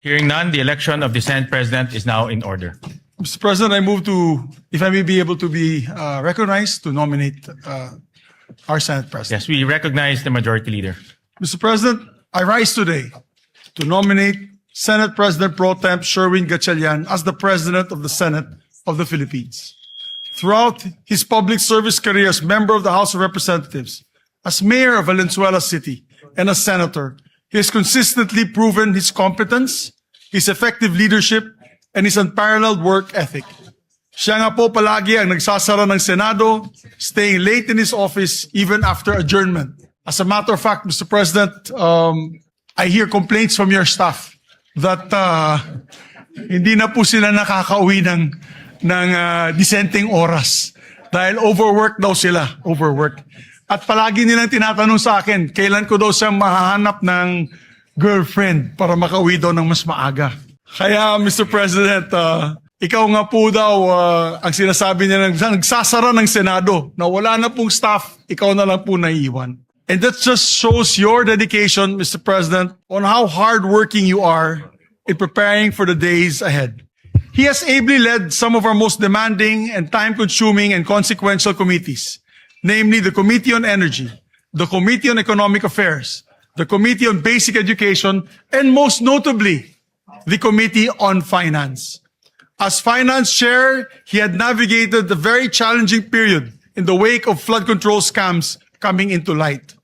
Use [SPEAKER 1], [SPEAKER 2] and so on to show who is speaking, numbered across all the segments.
[SPEAKER 1] Hearing none, the election of the Senate President is now in order.
[SPEAKER 2] Mr. President, I move to, if I may be able to be recognized to nominate our Senate President.
[SPEAKER 1] Yes, we recognize the Majority Leader.
[SPEAKER 2] Mr. President, I rise today to nominate Senate President Pro Temp Sherwin Gatchalian as the President of the Senate of the Philippines. Throughout his public service career as member of the House of Representatives, as mayor of Valenzuela City, and as senator, he has consistently proven his competence, his effective leadership, and his unparalleled work ethic. Siya nga po palagi ang nagsasara ng Senado, staying late in his office even after adjournment. As a matter of fact, Mr. President, I hear complaints from your staff that hindi na po sila nakakauwi ng disenteng oras dahil overwork daw sila, overwork. At palagi nilang tinatanong sa akin, kailan ko daw siyang mahahanap ng girlfriend para makauwi daw ng mas maaga. Kaya, Mr. President, ikaw nga po daw ang sinasabi niya nagsasara ng Senado na wala na pong staff, ikaw na lang po naiiwan. And that just shows your dedication, Mr. President, on how hardworking you are in preparing for the days ahead. He has ably led some of our most demanding and time-consuming and consequential committees, namely the Committee on Energy, the Committee on Economic Affairs, the Committee on Basic Education, and most notably, the Committee on Finance. As Finance Chair, he had navigated the very challenging period in the wake of flood control scams coming into light.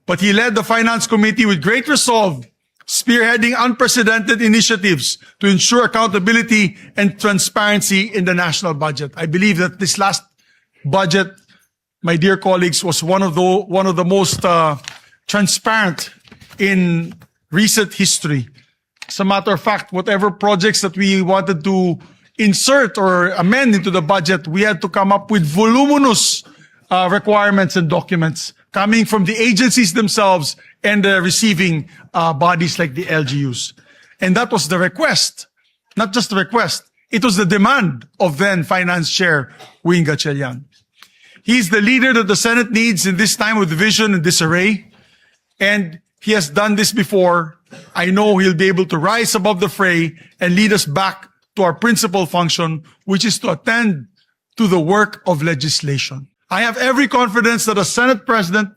[SPEAKER 2] But he led the Finance Committee with great resolve, spearheading unprecedented initiatives to ensure accountability and transparency in the national budget. I believe that this last budget, my dear colleagues, was one of the most transparent in recent history. As a matter of fact, whatever projects that we wanted to insert or amend into the budget, we had to come up with voluminous requirements and documents coming from the agencies themselves and the receiving bodies like the LGUs. And that was the request, not just the request, it was the demand of then Finance Chair Wing Gatchalian. He's the leader that the Senate needs in this time of division and disarray, and he has done this before. I know he'll be able to rise above the fray and lead us back to our principal function, which is to attend to the work of legislation. I have every confidence that as Senate President,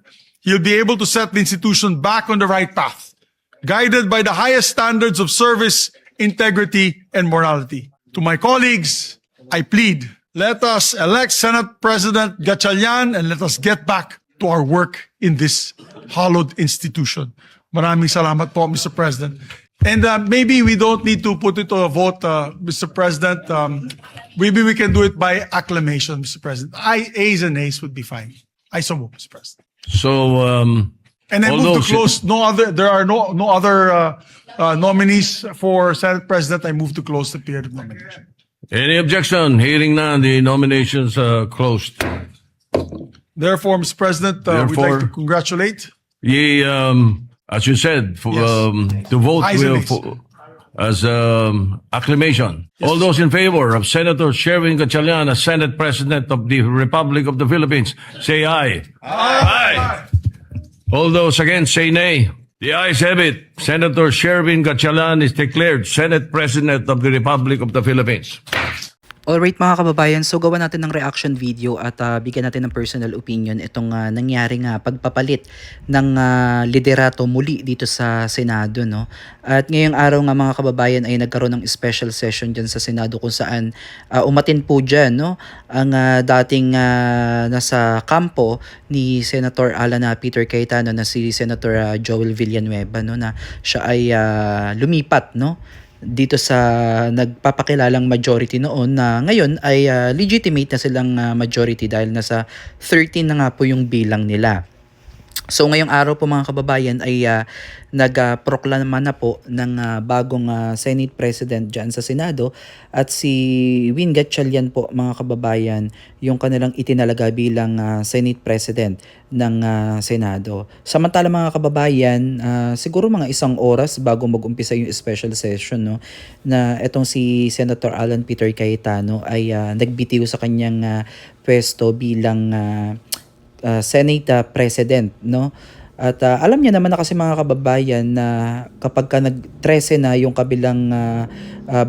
[SPEAKER 2] he'll be able to set the institution back on the right path, guided by the highest standards of service, integrity, and morality. To my colleagues, I plead, let us elect Senate President Gatchalian and let us get back to our work in this hallowed institution. Maraming salamat po, Mr. President. And maybe we don't need to put it to a vote, Mr. President. Maybe we can do it by acclamation, Mr. President. Ayes and nays would be fine. I so move, Mr. President.
[SPEAKER 3] So,
[SPEAKER 2] And I move to close. There are no other nominees for Senate President. I move to close the period of nomination.
[SPEAKER 3] any objection? Hearing none, the nominations are closed.
[SPEAKER 2] Therefore, Mr. President, we'd
[SPEAKER 3] Therefore-
[SPEAKER 2] like to congratulate.
[SPEAKER 3] Ye, as you said, for,
[SPEAKER 2] Yes.
[SPEAKER 3] to vote
[SPEAKER 2] Ayes and
[SPEAKER 3] will,
[SPEAKER 2] nays.
[SPEAKER 3] as acclamation. All those in favor of Senator Sherwin Gatchalian as Senate President of the Republic of the Philippines, say aye. Aye. All those against, say nay. The ayes have it. Senator Sherwin Gatchalian is declared Senate President of the Republic of the Philippines.
[SPEAKER 4] Alright mga kababayan, so gawa natin ng reaction video at bigyan natin ng personal opinion itong nangyaring pagpapalit ng liderato muli dito sa Senado, no? At ngayong araw nga mga kababayan ay nagkaroon ng special session dyan sa Senado kung saan umatin po dyan, no? Ang dating nasa kampo ni Senator Alan Peter Cayetano na si Senator Joel Villanueva, no? Na siya ay lumipat, no? Dito sa nagpapakilalang majority noon na ngayon ay legitimate na silang majority dahil nasa 13 na nga po yung bilang nila. So ngayong araw po mga kababayan ay nagproklama na po ng bagong Senate President dyan sa Senado at si Win Gatchalian po mga kababayan yung kanilang itinalaga bilang Senate President ng Senado. Samantala mga kababayan, siguro mga isang oras bago mag-umpisa yung special session, no, na etong si Senator Alan Peter Cayetano ay nagbitiw sa kanyang pwesto bilang Senate President, no? At alam niya naman na kasi mga kababayan na kapag ka nag-13 na yung kabilang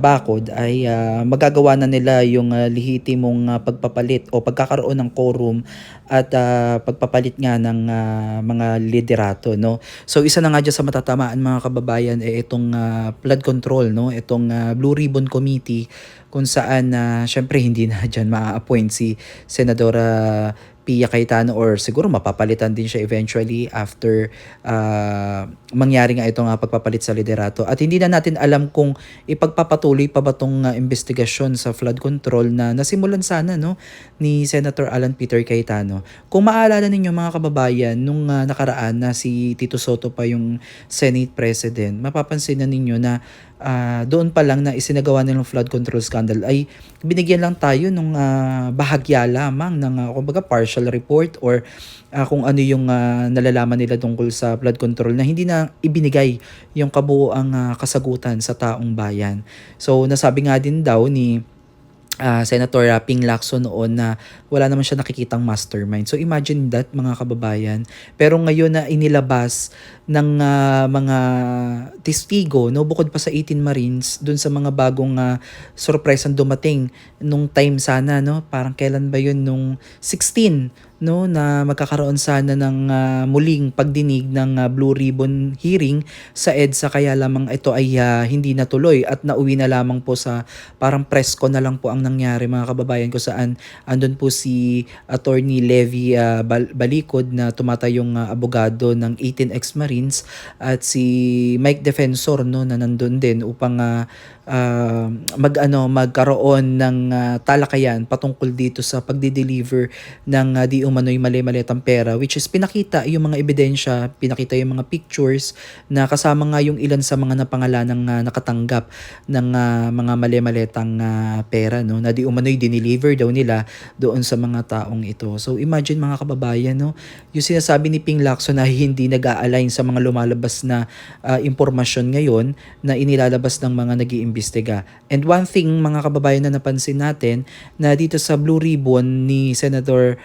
[SPEAKER 4] bakod ay magagawa na nila yung lehitimong pagpapalit o pagkakaroon ng quorum at pagpapalit nga ng mga liderato, no. So isa na nga dyan sa matatamaan mga kababayan itong flood control, no, itong Blue Ribbon Committee kung saan syempre hindi na dyan ma-appoint si Senadora Pia Cayetano or siguro mapapalitan din siya eventually after mangyari nga itong pagpapalit sa liderato. At hindi na natin alam kung ipagpapatuloy pa ba itong investigasyon sa flood control na nasimulan sana, no, ni Senator Alan Peter Cayetano. Kung maalala ninyo mga kababayan, nung nakaraan na si Tito Soto pa yung Senate President, mapapansin na ninyo na doon pa lang na isinagawa nilang flood control scandal ay binigyan lang tayo nung bahagya lamang ng kumbaga partial report or kung ano yung nalalaman nila tungkol sa flood control na hindi na ibinigay yung kabuuang kasagutan sa taong bayan. So nasabi nga din daw ni Senator Ping Lacson noon na wala naman siya nakikitang mastermind. So imagine that mga kababayan. Pero ngayon na inilabas ng mga testigo, no, bukod pa sa 18 Marines, dun sa mga bagong surpresang dumating nung time sana, no, parang kailan ba yun, nung 16, no, na magkakaroon sana ng muling pagdinig ng Blue Ribbon hearing sa EDSA, kaya lamang ito ay hindi natuloy at nauwi na lamang po sa parang press con na lang po ang nangyari mga kababayan, ko saan andun po si Attorney Levy Balikod na tumatayong abogado ng 18 ex-Marines at si Mike Defensor, no, na nandun din upang magkaroon ng talakayan patungkol dito sa pagdi-deliver ng di umano'y mali-malitang pera, which is pinakita yung mga ebidensya, pinakita yung mga pictures na kasama nga yung ilan sa mga napangalanang nakatanggap ng mga mali-malitang pera, no, na di umano'y dineliver daw nila doon sa mga taong ito. So imagine mga kababayan, no, yung sinasabi ni Ping Lacson na hindi nag-a-align sa mga lumalabas na impormasyon ngayon na inilalabas ng mga nag-iimbestiga. And one thing mga kababayan na napansin natin na dito sa Blue Ribbon ni Senator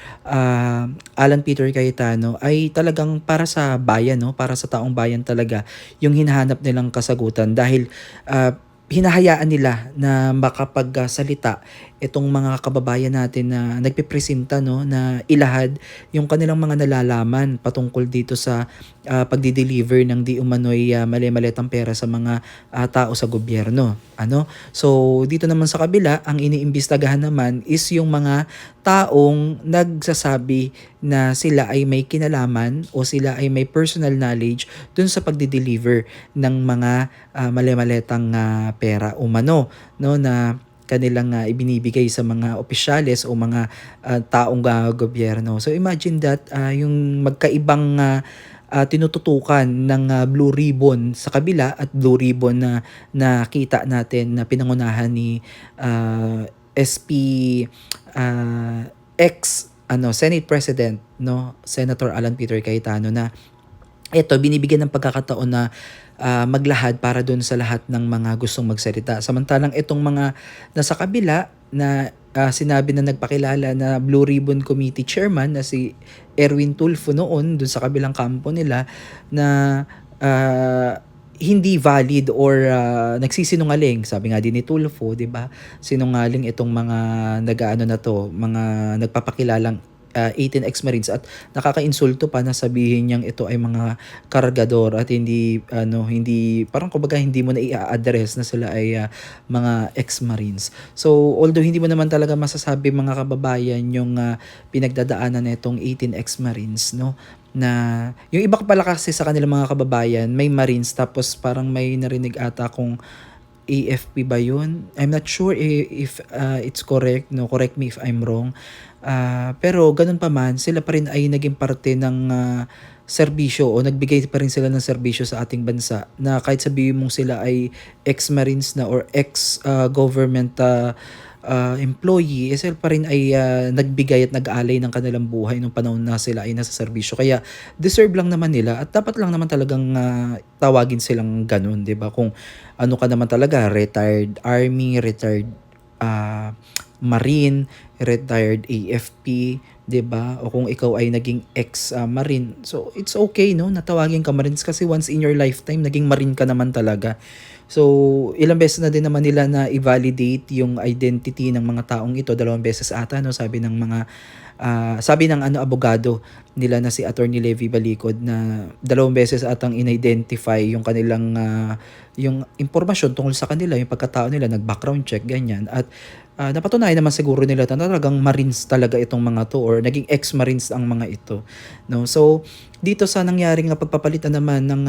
[SPEAKER 4] Alan Peter Cayetano ay talagang para sa bayan, no, para sa taong bayan talaga yung hinahanap nilang kasagutan dahil hinahayaan nila na makapagsalita itong mga kababayan natin na nagpipresenta, no, na ilahad yung kanilang mga nalalaman patungkol dito sa pagdi-deliver ng di umano'y mali-malitang pera sa mga tao sa gobyerno. So dito naman sa kabila, ang iniimbestagahan naman is yung mga taong nagsasabi na sila ay may kinalaman o sila ay may personal knowledge dun sa pagdi-deliver ng mga mali-malitang pera umano, no, na kanilang ibinibigay sa mga opisyales o mga taong gobyerno. So imagine that yung magkaibang tinututukan ng Blue Ribbon sa kabila at Blue Ribbon na nakita natin na pinangunahan ni SP Senate President, no, Senator Alan Peter Cayetano, na ito binibigyan ng pagkakataon na maglahad para doon sa lahat ng mga gustong magsalita. Samantalang itong mga nasa kabila na sinabi na nagpakilala na Blue Ribbon Committee Chairman na si Erwin Tulfo noon doon sa kabilang kampo nila na hindi valid or nagsisinungaling. Sabi nga din ni Tulfo, 'di ba? Sinungaling itong mga mga nagpapakilalang 18 ex-Marines at nakakainsulto pa na sabihin niyang ito ay mga kargador at hindi parang kumbaga hindi mo na i-address na sila ay mga ex-Marines. So although hindi mo naman talaga masasabi mga kababayan yung pinagdadaanan nitong 18 ex-Marines, no, na yung iba pala kasi sa kanilang mga kababayan may Marines tapos parang may narinig ata kung AFP ba yun? I'm not sure if it's correct, no, correct me if I'm wrong. Pero ganun pa man, sila pa rin ay naging parte ng serbisyo o nagbigay pa rin sila ng serbisyo sa ating bansa na kahit sabihin mong sila ay ex-Marines na or ex-government employee, sila pa rin ay nagbigay at nag-alay ng kanilang buhay nung panahon na sila ay nasa serbisyo. Kaya deserve lang naman nila at dapat lang naman talagang tawagin silang ganun, 'di ba? Kung ano ka naman talaga, retired army, retired Marine, retired AFP, 'di ba? O kung ikaw ay naging ex-marine. So it's okay no natawagin ka Marines kasi once in your lifetime naging marine ka naman talaga. So ilang beses na din naman nila na i-validate yung identity ng mga taong ito, 2 beses ata no sabi ng mga sabi ng abogado nila na si Attorney Levi Balicod na 2 beses atang in-identify yung kanilang yung impormasyon tungkol sa kanila, yung pagkatao nila, nag-background check, ganyan. At napatunayan naman siguro nila na talagang Marines talaga itong mga to or naging ex-Marines ang mga ito. No? So, dito sa nangyaring pagpapalitan naman ng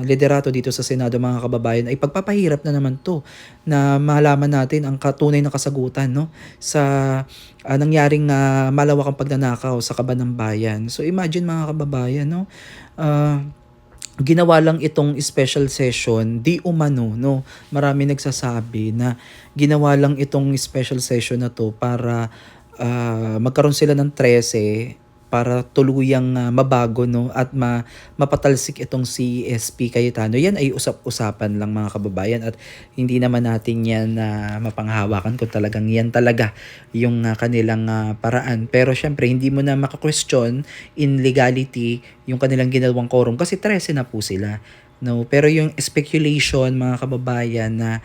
[SPEAKER 4] liderato dito sa Senado mga kababayan ay pagpapahirap na naman to na malaman natin ang tunay na kasagutan no sa nangyaring malawakang pagnanakaw sa Kaban ng Bayan. So imagine mga kababayan no ginawa lang itong special session di umano no marami nagsasabi na ginawa lang itong special session na to para magkaroon sila ng 13 para tuluyang mabago no at mapatalsik itong si SP Cayetano. Yan ay usap-usapan lang mga kababayan at hindi naman natin yan mapanghawakan kung talagang yan talaga yung kanilang paraan. Pero syempre hindi mo na maka-question in legality yung kanilang ginawang quorum kasi 13 na po sila. No, pero yung speculation mga kababayan na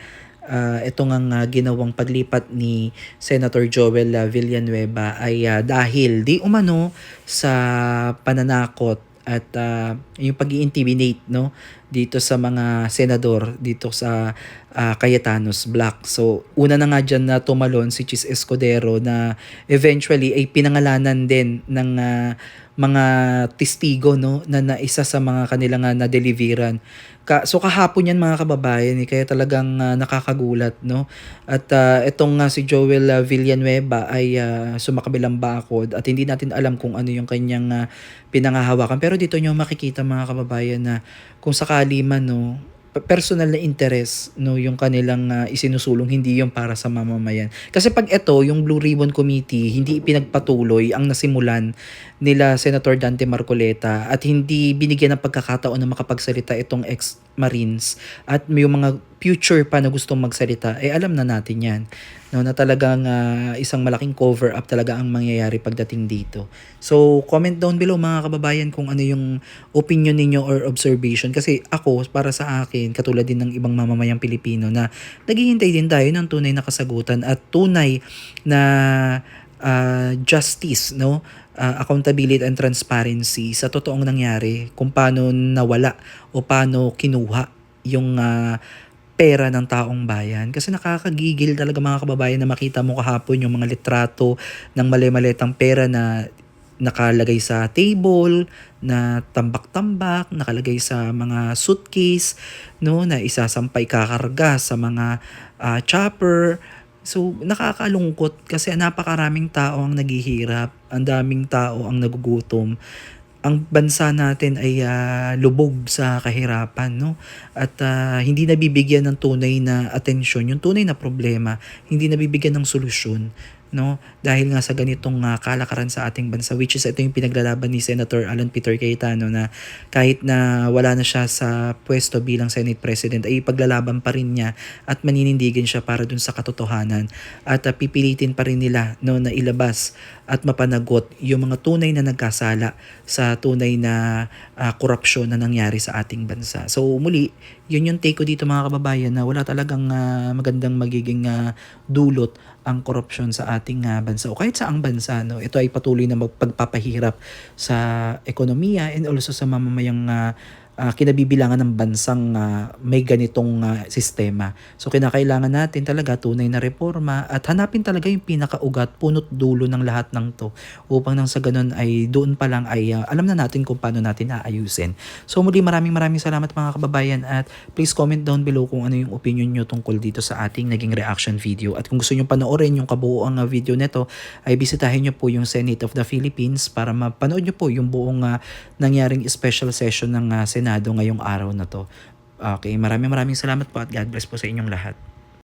[SPEAKER 4] ito nga ginawang paglipat ni Senator Joel Villanueva ay dahil di umano sa pananakot at yung pag-i-intimidate no dito sa mga senador dito sa Cayetanos Black. So una na nga dyan na tumalon si Chis Escudero na eventually ay pinangalanan din ng mga testigo no na isa sa mga kanilang na-deliveran. So kahapon yan mga kababayan kaya talagang nakakagulat no. At itong si Joel Villanueva ay sumakabilang bakod at hindi natin alam kung ano yung kanyang pinangahawakan. Pero dito nyo makikita mga kababayan na kung sakali man no personal na interest no yung kanilang isinusulong hindi yung para sa mamamayan. Kasi pag ito yung Blue Ribbon Committee hindi ipinagpatuloy ang nasimulan nila Senator Dante Marcoleta at hindi binigyan ng pagkakataon na makapagsalita itong ex-Marines at may mga future pa na gustong magsalita alam na natin yan no na talagang isang malaking cover up talaga ang mangyayari pagdating dito. So comment down below mga kababayan kung ano yung opinion ninyo or observation kasi ako para sa akin katulad din ng ibang mamamayang Pilipino na naghihintay din tayo ng tunay na kasagutan at tunay na justice no accountability and transparency sa totoong nangyari kung paano nawala o paano kinuha yung pera ng taong bayan. Kasi nakakagigil talaga mga kababayan na makita mo kahapon yung mga litrato ng mali-malitang pera na nakalagay sa table, na tambak-tambak, nakalagay sa mga suitcase, no, na isasampay kakarga sa mga chopper. So, nakakalungkot kasi napakaraming tao ang naghihirap, ang daming tao ang nagugutom. Ang bansa natin ay lubog sa kahirapan no at hindi nabibigyan ng tunay na atensyon yung tunay na problema, hindi nabibigyan ng solusyon no dahil nga sa ganitong kalakaran sa ating bansa which is ito yung pinaglalaban ni Senator Alan Peter Cayetano na kahit na wala na siya sa pwesto bilang Senate President ay paglalaban pa rin niya at maninindigin siya para dun sa katotohanan at pipilitin pa rin nila no na ilabas at mapanagot yung mga tunay na nagkasala sa tunay na korupsyon na nangyari sa ating bansa. So muli, yun yung take ko dito mga kababayan na wala talagang magandang magiging dulot ang korupsyon sa ating bansa o kahit saang bansa. No? Ito ay patuloy na magpagpapahirap sa ekonomiya and also sa mamamayang kinabibilangan ng bansang may ganitong sistema. So kinakailangan natin talaga tunay na reforma at hanapin talaga yung pinakaugat, punot dulo ng lahat ng to upang nang sa ganun ay doon pa lang ay alam na natin kung paano natin aayusin. So muli maraming salamat mga kababayan at please comment down below kung ano yung opinion nyo tungkol dito sa ating naging reaction video at kung gusto nyo panoorin yung kabuuang video neto ay bisitahin nyo po yung Senate of the Philippines para mapanood nyo po yung buong nangyaring special session ng Senado ngayong araw na to. Okay, maraming salamat po at God bless po sa inyong lahat.